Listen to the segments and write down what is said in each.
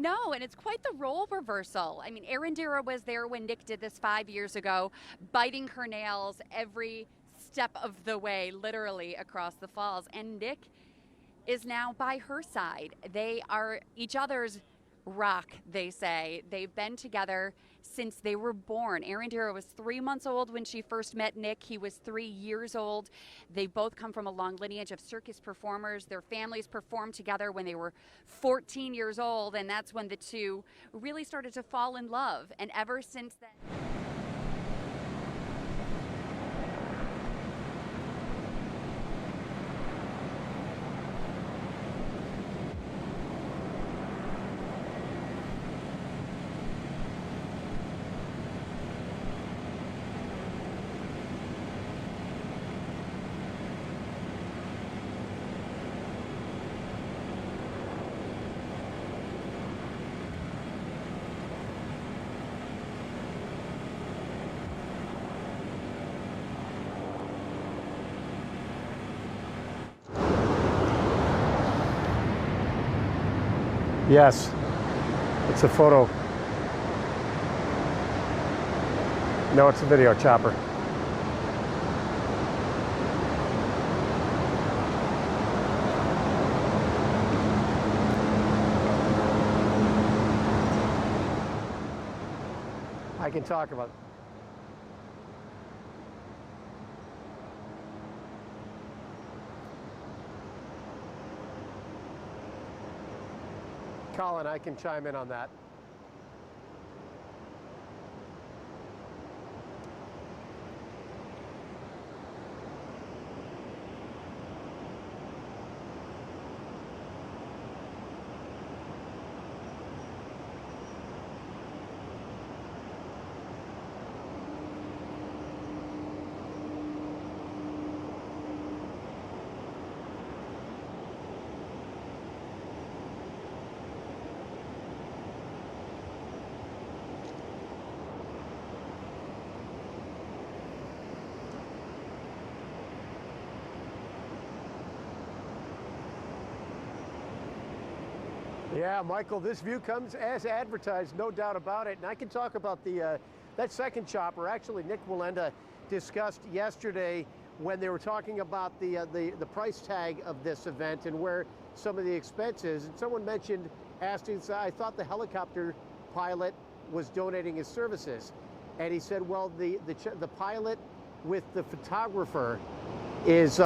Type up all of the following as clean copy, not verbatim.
No, and it's quite the role reversal. I mean, Erendira was there when Nick did this 5 years ago, biting her nails every step of the way, literally across the falls. And Nick is now by her side. They are each other's rock, they say. They've been together since they were born. Erendira was 3 months old when she first met Nick. He was 3 years old. They both come from a long lineage of circus performers. Their families performed together when they were 14 years old, and that's when the two really started to fall in love. And ever since then. Yes, it's a photo. No, it's a video, Chopper. I can talk about it. Colin, I can chime in on that. Yeah, Michael, this view comes as advertised, no doubt about it. And I can talk about the that second chopper. Actually, Nick Wallenda discussed yesterday when they were talking about the price tag of this event and where some of the expenses. And someone mentioned, asking, I thought the helicopter pilot was donating his services. And he said, well, the pilot with the photographer is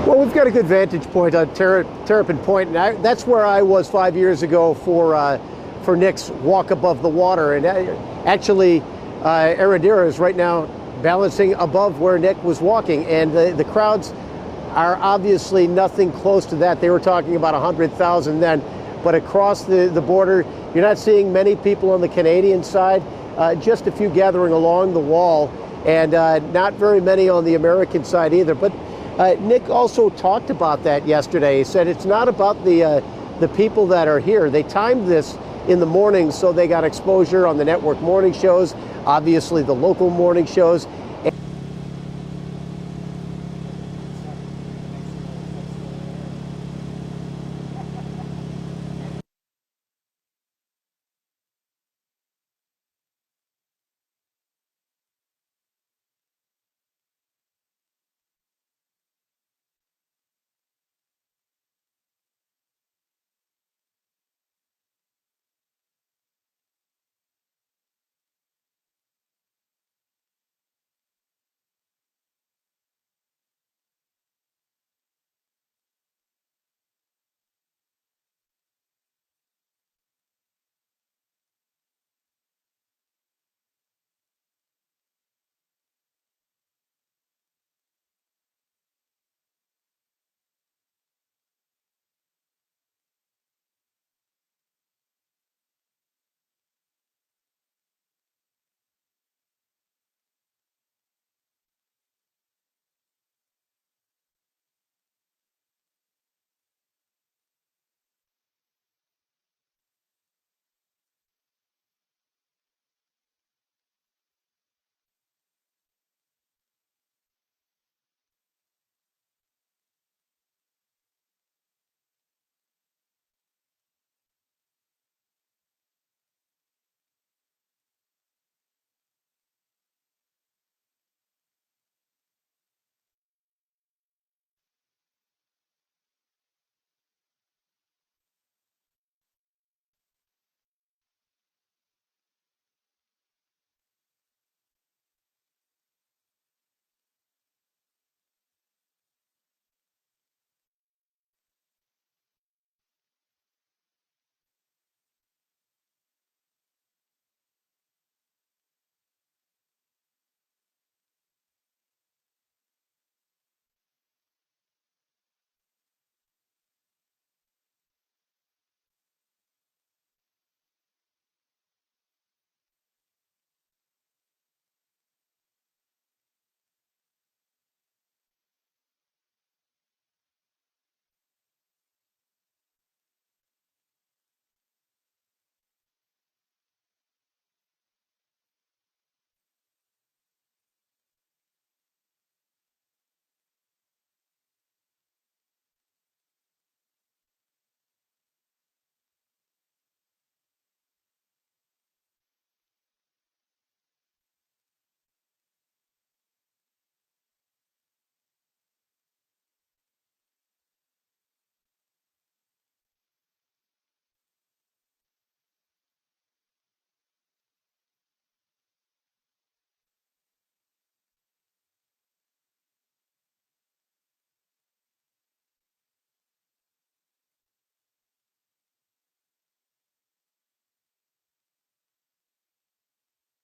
well, we've got a good vantage point on Terrapin Point, and that's where I was 5 years ago for Nick's Walk Above the Water. And actually, Erendira is right now balancing above where Nick was walking. And the crowds are obviously nothing close to that. They were talking about 100,000 then, but across the border, you're not seeing many people on the Canadian side, just a few gathering along the wall, and not very many on the American side either. But Nick also talked about that yesterday. He said it's not about the people that are here. They timed this in the morning, so they got exposure on the network morning shows, obviously the local morning shows.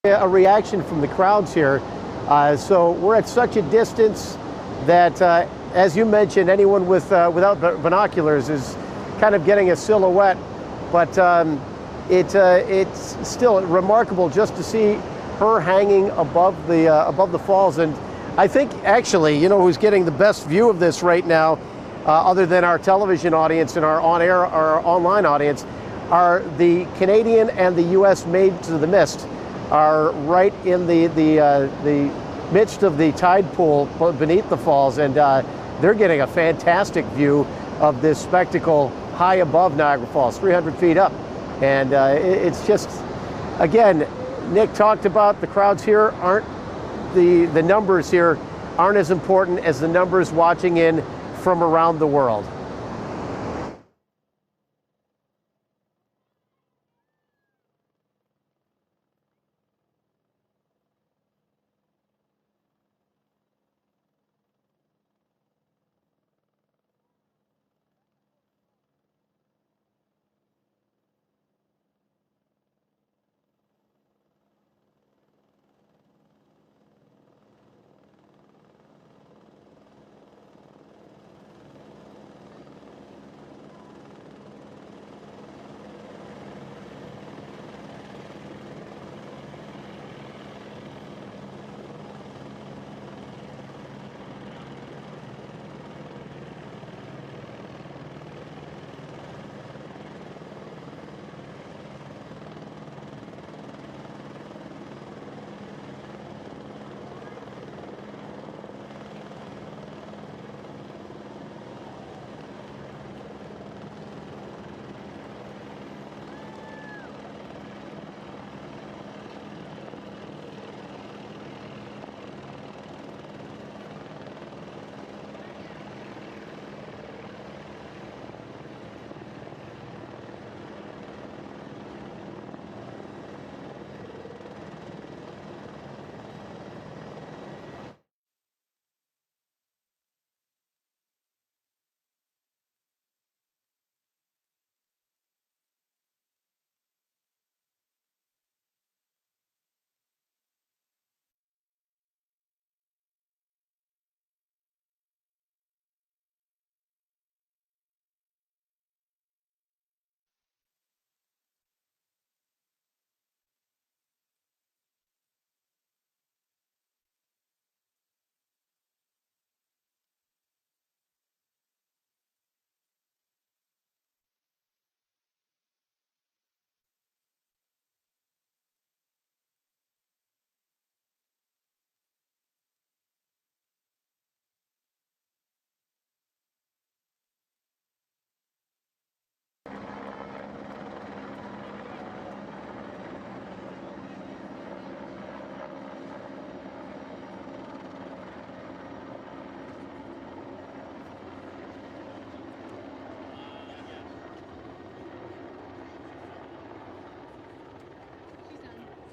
A reaction from the crowds here. So we're at such a distance that, as you mentioned, anyone without binoculars is kind of getting a silhouette. But it's still remarkable just to see her hanging above the falls. And I think actually, you know, who's getting the best view of this right now, other than our television audience and our on-air, our online audience, are the Canadian and the U.S. Maids of the Mist. Are right in the midst of the tide pool beneath the falls, and they're getting a fantastic view of this spectacle high above Niagara Falls, 300 feet up. And it's just, again, Nick talked about the crowds here aren't, the numbers here aren't as important as the numbers watching in from around the world.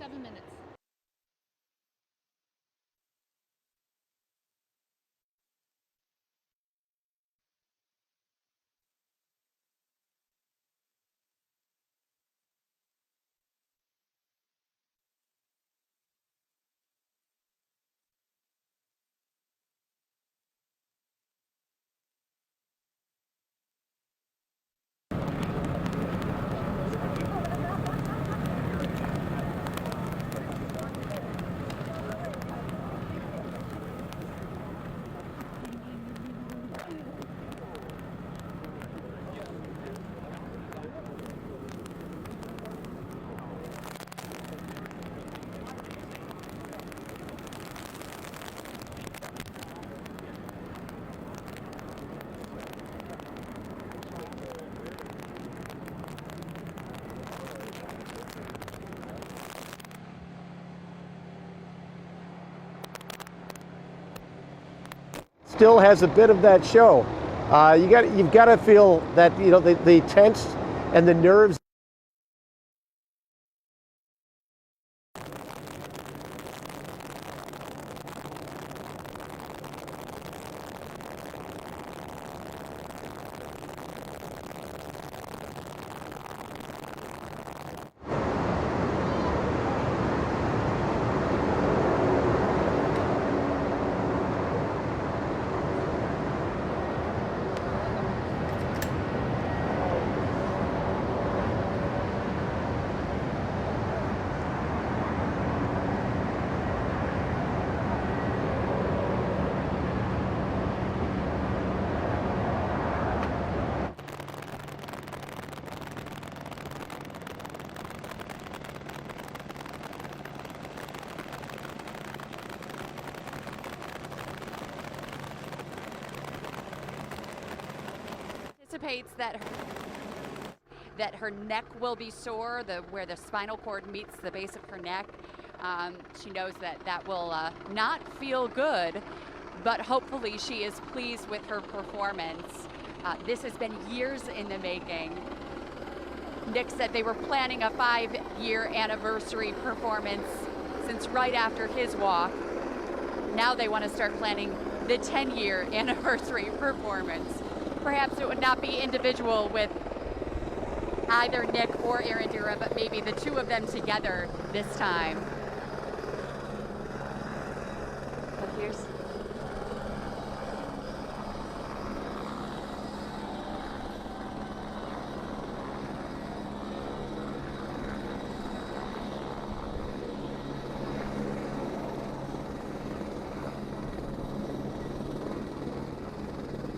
7 minutes. Still has a bit of that show. You've got to feel that, you know, the tense and the nerves. Anticipates that her neck will be sore, where the spinal cord meets the base of her neck. She knows that will not feel good, but hopefully she is pleased with her performance. This has been years in the making. Nick said they were planning a 5-year anniversary performance since right after his walk. Now they want to start planning the 10-year anniversary performance. Perhaps it would not be individual with either Nick or Erendira, but maybe the two of them together this time. But here's